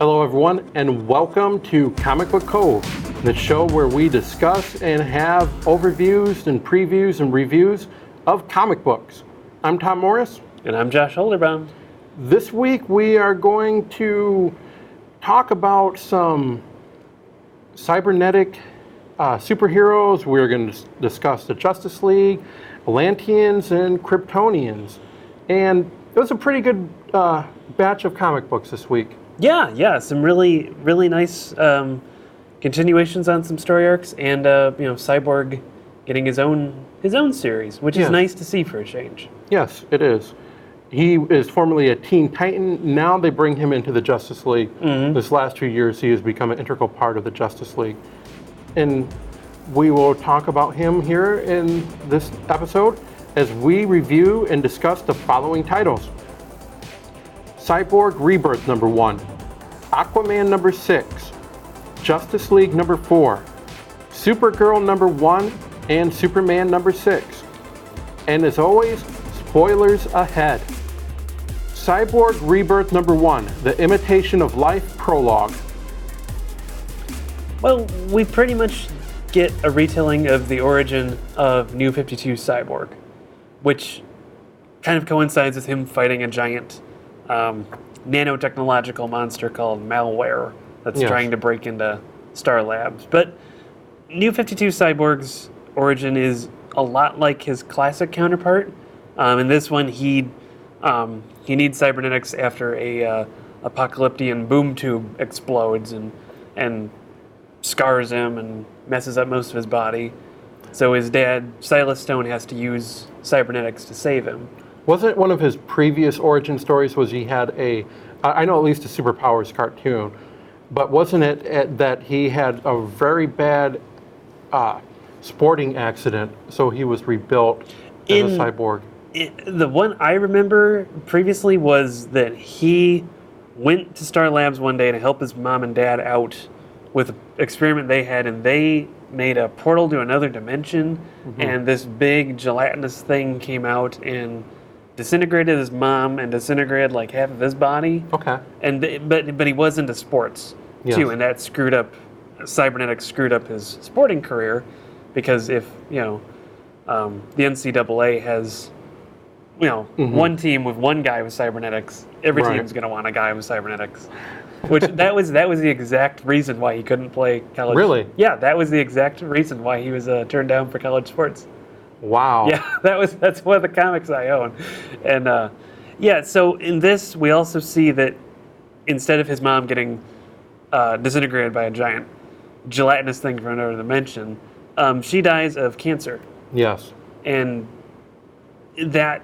Hello everyone, and welcome to Comic Book Cove, the show where we discuss and have overviews and previews and reviews of comic books. I'm Tom Morris. And I'm Josh Holderbaum. This week we are going to talk about some cybernetic superheroes. We're going to discuss the Justice League, Atlanteans, and Kryptonians. And it was a pretty good batch of comic books this week. Yeah, some really nice continuations on some story arcs, and Cyborg getting his own series, which is nice to see for a change. Yes, it is. He is formerly a Teen Titan. Now they bring him into the Justice League. This last 2 years, he has become an integral part of the Justice League. And we will talk about him here in this episode as we review and discuss the following titles. Cyborg Rebirth number 1, Aquaman number 6, Justice League number 4, Supergirl number 1, and Superman number 6. And as always, spoilers ahead. Cyborg Rebirth number 1, The Imitation of Life Prologue. Well, we pretty much get a retelling of the origin of New 52 Cyborg, which kind of coincides with him fighting a giant nanotechnological monster called Malware that's trying to break into Star Labs. But New 52 Cyborg's origin is a lot like his classic counterpart. In this one, he needs cybernetics after a apocalyptic boom tube explodes and scars him and messes up most of his body. So his dad, Silas Stone, has to use cybernetics to save him. Wasn't one of his previous origin stories was he had I know at least a Superpowers cartoon, but wasn't it that he had a very bad sporting accident, so he was rebuilt as a cyborg? The one I remember previously was that he went to Star Labs one day to help his mom and dad out with an experiment they had, and they made a portal to another dimension, and this big gelatinous thing came out and disintegrated his mom and disintegrated like half of his body. Okay. And but he was into sports too, and that screwed up. Cybernetics screwed up his sporting career, because if the NCAA has one team with one guy with cybernetics, every team's going to want a guy with cybernetics. Which that was the exact reason why he couldn't play college. Really? Yeah, that was the exact reason why he was turned down for college sports. Wow. Yeah, that's one of the comics I own. And so in this we also see that instead of his mom getting disintegrated by a giant gelatinous thing from another dimension, she dies of cancer. Yes. And that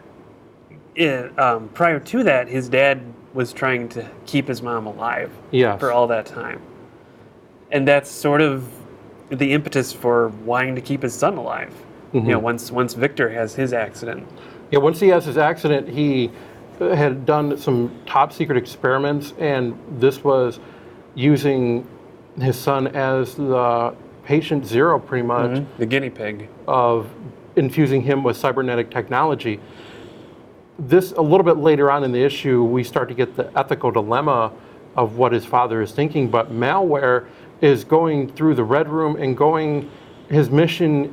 prior to that, his dad was trying to keep his mom alive for all that time. And that's sort of the impetus for wanting to keep his son alive. Once Victor has his accident. Yeah, once he has his accident, he had done some top secret experiments, and this was using his son as the patient zero, pretty much. The guinea pig. Of infusing him with cybernetic technology. This, a little bit later on in the issue, we start to get the ethical dilemma of what his father is thinking, but Malware is going through the Red Room and his mission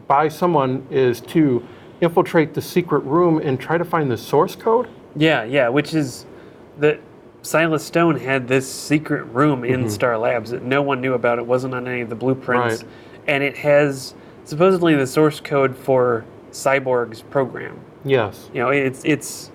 by someone is to infiltrate the secret room and try to find the source code? Yeah, which is that Silas Stone had this secret room in Star Labs that no one knew about. It wasn't on any of the blueprints. Right. And it has supposedly the source code for Cyborg's program. Yes. It's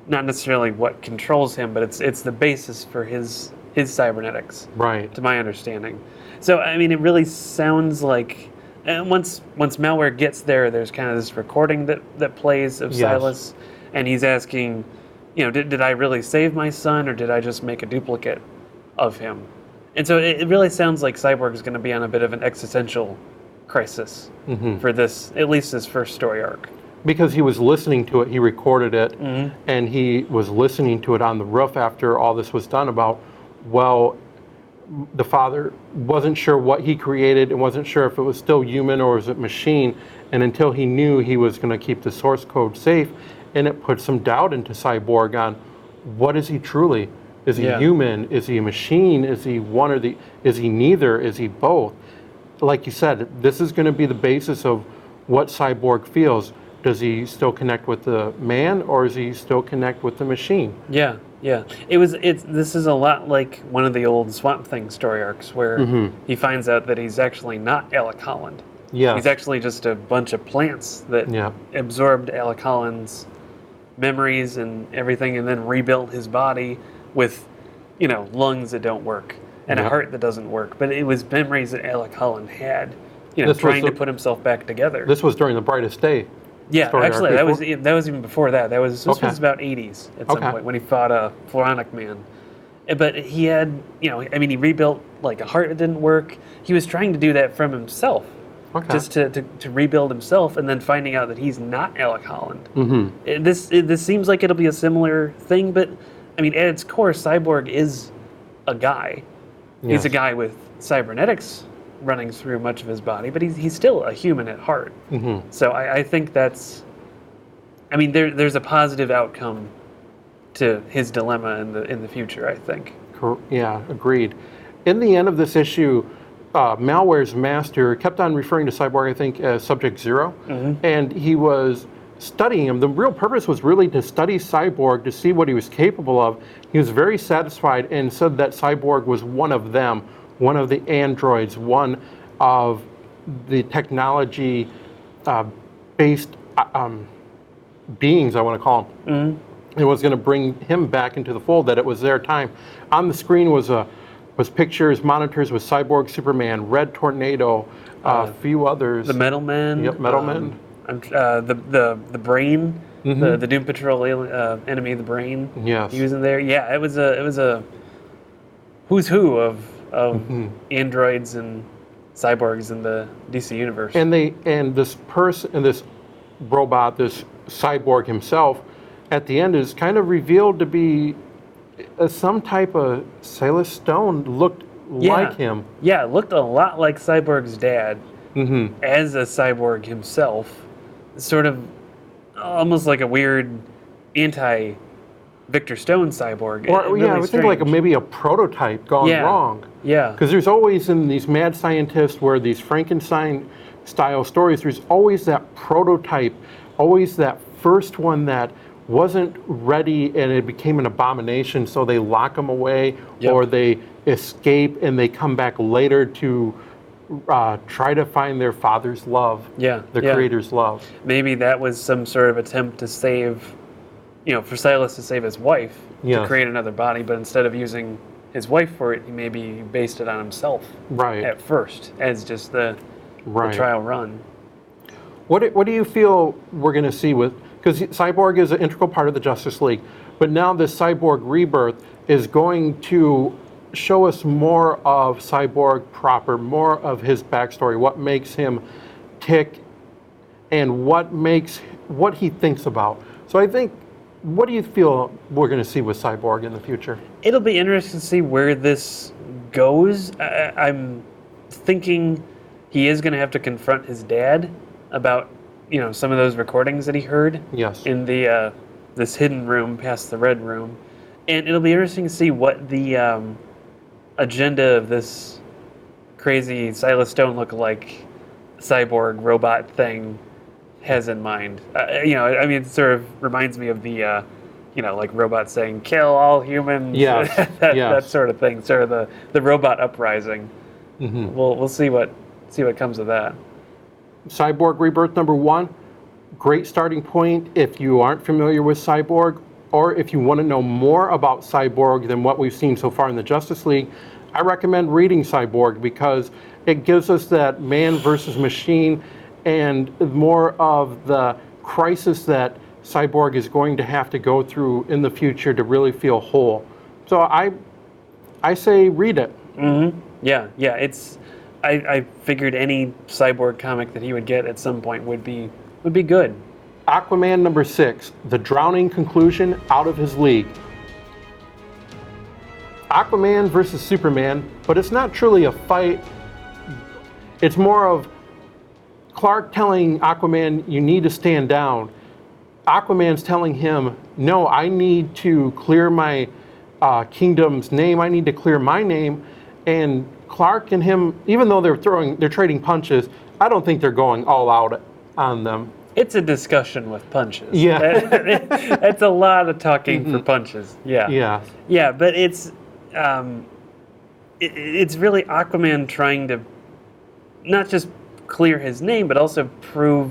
not necessarily what controls him, but it's the basis for his cybernetics. Right. To my understanding. So, I mean, it really sounds like... And once Malware gets there, there's kind of this recording that plays of Silas, and he's asking, did I really save my son, or did I just make a duplicate of him? And so it really sounds like Cyborg is going to be on a bit of an existential crisis for this, at least this first story arc. Because he was listening to it, he recorded it, and he was listening to it on the roof after all this was done about, the father wasn't sure what he created and wasn't sure if it was still human or was it machine. And until he knew he was going to keep the source code safe, and it put some doubt into Cyborg on what is he truly? Is he human? Is he a machine? Is he one or the? Is he neither? Is he both? Like you said, this is going to be the basis of what Cyborg feels. Does he still connect with the man, or does he still connect with the machine? Yeah. This is a lot like one of the old Swamp Thing story arcs where he finds out that he's actually not Alec Holland. Yeah. He's actually just a bunch of plants that absorbed Alec Holland's memories and everything, and then rebuilt his body with, lungs that don't work and a heart that doesn't work. But it was memories that Alec Holland had, trying to put himself back together. This was during the Brightest Day. Yeah, actually, that was even before that. This was about 80s at some point when he fought a Floronic Man. But he had, he rebuilt like a heart that didn't work. He was trying to do that from himself. Just to rebuild himself, and then finding out that he's not Alec Holland. This seems like it'll be a similar thing, but at its core, Cyborg is a guy. Yes. He's a guy with cybernetics running through much of his body, but he's still a human at heart. So I think that's, there's a positive outcome to his dilemma in the future, I think. Yeah, agreed. In the end of this issue, Malware's master kept on referring to Cyborg, I think, as Subject Zero, and he was studying him. The real purpose was really to study Cyborg to see what he was capable of. He was very satisfied and said that Cyborg was one of them, one of the androids, one of the technology-based beings, I want to call them. It was going to bring him back into the fold, that it was their time. On the screen was pictures, monitors with Cyborg, Superman, Red Tornado, a few others. The Metal Man. Yep, Metal Man. The Brain, the Doom Patrol enemy, the Brain. Yes. He was in there. Yeah, it was a who's who of androids and cyborgs in the DC universe. And this robot, this cyborg himself, at the end is kind of revealed to be some type of Silas Stone. Looked like him. Yeah, looked a lot like Cyborg's dad as a cyborg himself. Sort of almost like a weird anti-Victor Stone cyborg. Or really I would think like maybe a prototype gone wrong. Yeah. Because there's always in these mad scientists where these Frankenstein-style stories, there's always that prototype, always that first one that wasn't ready and it became an abomination, so they lock them away or they escape and they come back later to try to find their father's love, the creator's love. Maybe that was some sort of attempt to save, for Silas to save his wife, to create another body, but instead of using his wife for it, he maybe based it on himself at first as just the trial run. What do you feel we're going to see with, because Cyborg is an integral part of the Justice League, but now this Cyborg Rebirth is going to show us more of Cyborg proper, more of his backstory, what makes him tick, and what he thinks about. So I think, what do you feel we're going to see with Cyborg in the future? It'll be interesting to see where this goes. I'm thinking he is going to have to confront his dad about some of those recordings that he heard in the this hidden room past the Red Room, and it'll be interesting to see what the agenda of this crazy Silas Stone look-alike cyborg robot thing has in mind. It sort of reminds me of the like robots saying "kill all humans," that sort of thing. Sort of the robot uprising. We'll see what comes of that. Cyborg Rebirth #1, great starting point if you aren't familiar with Cyborg, or if you want to know more about Cyborg than what we've seen so far in the Justice League. I recommend reading Cyborg because it gives us that man versus machine and more of the crisis that Cyborg is going to have to go through in the future to really feel whole. So I say read it. Yeah. It's. I figured any Cyborg comic that he would get at some point would be good. Aquaman #6, the drowning conclusion, out of his league. Aquaman versus Superman, but it's not truly a fight. It's more of Clark telling Aquaman, you need to stand down. Aquaman's telling him, no, I need to clear my kingdom's name. I need to clear my name. And Clark and him, even though they're trading punches, I don't think they're going all out on them. It's a discussion with punches. Yeah. It's a lot of talking for punches. Yeah. Yeah. Yeah, but it's really Aquaman trying to not just clear his name, but also prove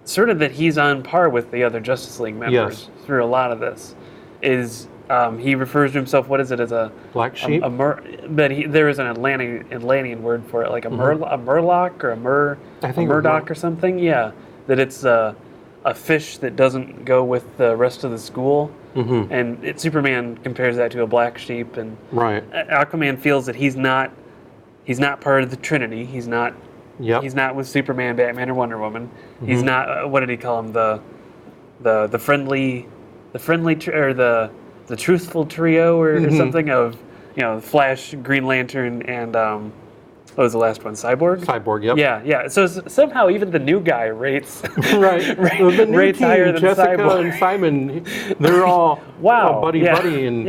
sort of that he's on par with the other Justice League members through a lot of this. He refers to himself, what is it, as a black sheep? There is an Atlantean word for it, like a murloc or a murdoch or something. Yeah, that it's a fish that doesn't go with the rest of the school. Mm-hmm. And Superman compares that to a black sheep, and Aquaman feels that he's not part of the Trinity. He's not with Superman, Batman, or Wonder Woman. Mm-hmm. He's not. What did he call him? The truthful trio or something of Flash, Green Lantern, and what was the last one? Cyborg. Cyborg. Yep. Yeah. So somehow even the new guy rates the new rates team, higher than Jessica Cyborg. and Simon. They're all buddy, and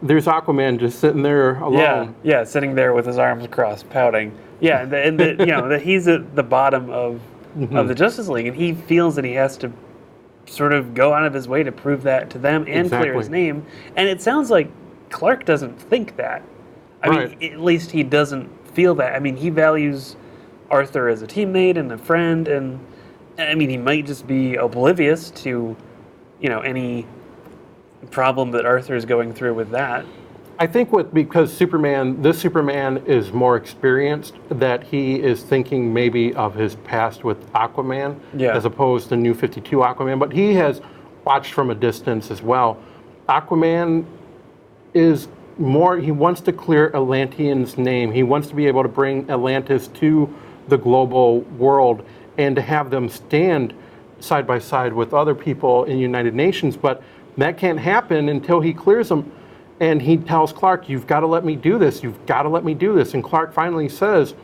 there's Aquaman just sitting there alone. Yeah, sitting there with his arms crossed, pouting. Yeah, that he's at the bottom of the Justice League, and he feels that he has to sort of go out of his way to prove that to them and clear his name. And it sounds like Clark doesn't think that. I mean, at least he doesn't feel that. I mean, he values Arthur as a teammate and a friend, and I mean, he might just be oblivious to, any problem that Arthur is going through with that. I think because this Superman is more experienced, that he is thinking maybe of his past with Aquaman as opposed to New 52 Aquaman, but he has watched from a distance as well. Aquaman is more, he wants to clear Atlanteans' name. He wants to be able to bring Atlantis to the global world and to have them stand side by side with other people in United Nations, but that can't happen until he clears them. And he tells Clark, you've got to let me do this. You've got to let me do this. And Clark finally says,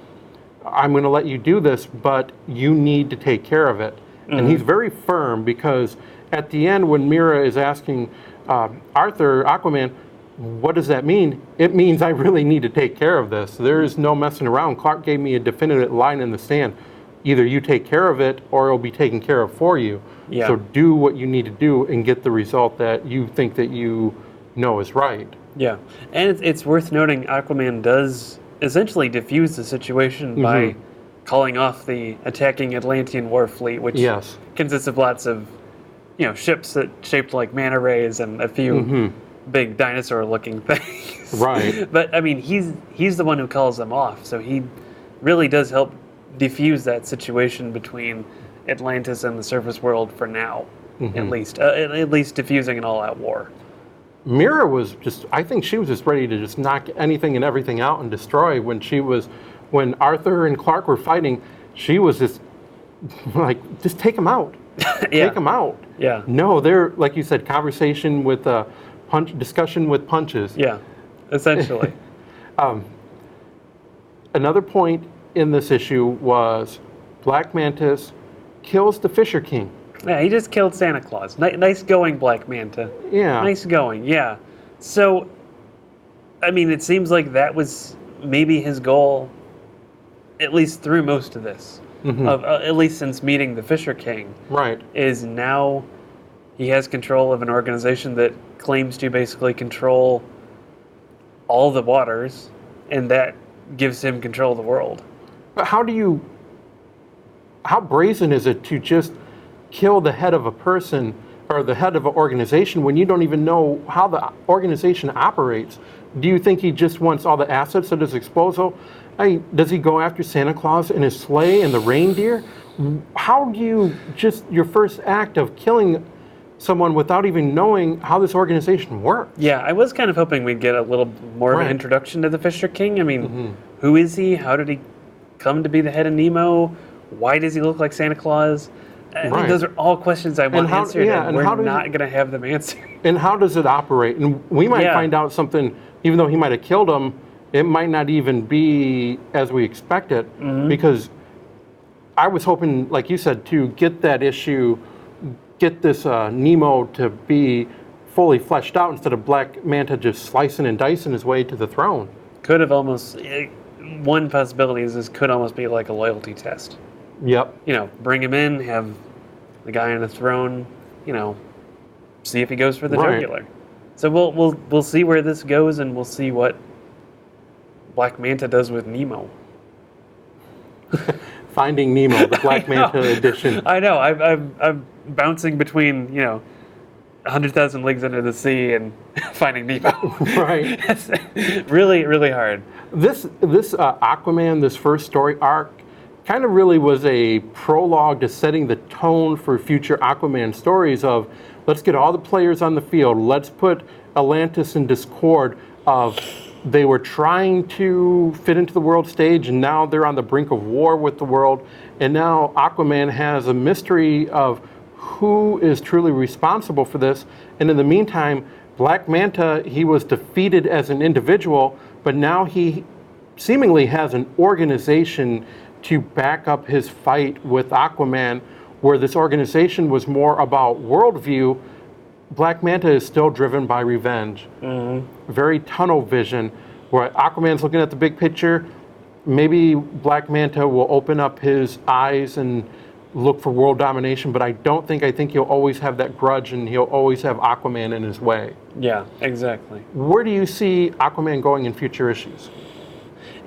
I'm going to let you do this, but you need to take care of it. Mm-hmm. And he's very firm, because at the end when Mira is asking Aquaman, what does that mean? It means I really need to take care of this. There is no messing around. Clark gave me a definitive line in the sand. Either you take care of it or it'll be taken care of for you. Yeah. So do what you need to do and get the result that you think that you know is right. Yeah, and it's worth noting Aquaman does essentially diffuse the situation by calling off the attacking Atlantean war fleet, which consists of lots of ships that shaped like manta rays and a few big dinosaur-looking things. Right. But I mean, he's the one who calls them off, so he really does help diffuse that situation between Atlantis and the surface world for now, at least diffusing an all-out war. Mira was I think she was just ready to just knock anything and everything out and destroy. When Arthur and Clark were fighting, she was just like, just take them out. Take them out. Yeah. No, they're, like you said, conversation with discussion with punches. Yeah, essentially. Another point in this issue was Black Mantis kills the Fisher King. Yeah, he just killed Santa Claus. Nice going, Black Manta. Yeah. Nice going, yeah. So, I mean, it seems like that was maybe his goal, at least through most of this. At least since meeting the Fisher King. Right. Is now he has control of an organization that claims to basically control all the waters, and that gives him control of the world. But how brazen is it to just kill the head of a person or the head of an organization when you don't even know how the organization operates? Do you think he just wants all the assets at his disposal? Does he go after Santa Claus and his sleigh and the reindeer? How do you your first act of killing someone without even knowing how this organization works? Yeah, I was kind of hoping we'd get a little more of an introduction to the Fisher King. I mean, who is he? How did he come to be the head of Nemo? Why does he look like Santa Claus? I think those are all questions I want answered, and we're not going to have them answered. And how does it operate? And we might find out something, even though he might have killed him, it might not even be as we expect it, because I was hoping, like you said, to get that issue, get this Nemo to be fully fleshed out instead of Black Manta just slicing and dicing his way to the throne. Could have almost, one possibility is this could almost be like a loyalty test. Yep. You know, bring him in, have the guy on the throne, you know, see if he goes for the Right. jugular. So we'll see where this goes, and we'll see what Black Manta does with Nemo. Finding Nemo, the Black Manta edition. I know. I'm bouncing between 100,000 Leagues Under the Sea and Finding Nemo. Right. It's really, really hard. This Aquaman, this first story arc, kind of really was a prologue to setting the tone for future Aquaman stories of, let's get all the players on the field, let's put Atlantis in discord of, they were trying to fit into the world stage and now they're on the brink of war with the world, and now Aquaman has a mystery of who is truly responsible for this, and in the meantime, Black Manta, he was defeated as an individual, but now he seemingly has an organization to back up his fight with Aquaman, where this organization was more about worldview. Black Manta is still driven by revenge. Mm-hmm. Very tunnel vision, where Aquaman's looking at the big picture. Maybe Black Manta will open up his eyes and look for world domination, but I think he'll always have that grudge and he'll always have Aquaman in his way. Yeah, exactly. Where do you see Aquaman going in future issues?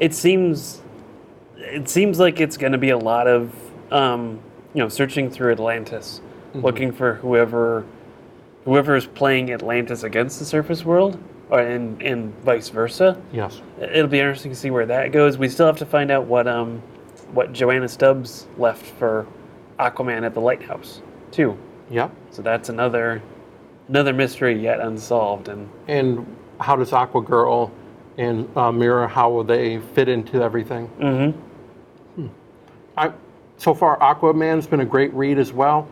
It seems like it's going to be a lot of searching through Atlantis, mm-hmm. looking for whoever is playing Atlantis against the surface world, and vice versa. Yes. It'll be interesting to see where that goes. We still have to find out what Joanna Stubbs left for Aquaman at the lighthouse, too. Yep. So that's another mystery yet unsolved. And how does Aquagirl and Mira, how will they fit into everything? Mm-hmm. So far, Aquaman's been a great read as well.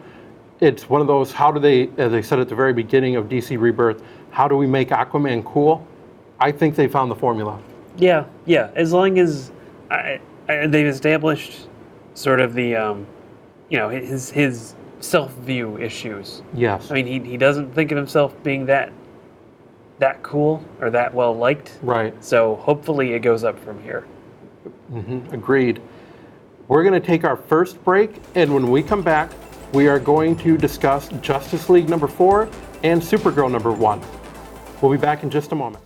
It's one of those, how do they, as I said at the very beginning of DC Rebirth, how do we make Aquaman cool? I think they found the formula. Yeah. As long as they've established sort of the, his self-view issues. Yes. I mean, he doesn't think of himself being that cool or that well liked. Right. So hopefully it goes up from here. Mm-hmm. Agreed. We're going to take our first break, and when we come back, we are going to discuss Justice League number 4 and Supergirl number 1. We'll be back in just a moment.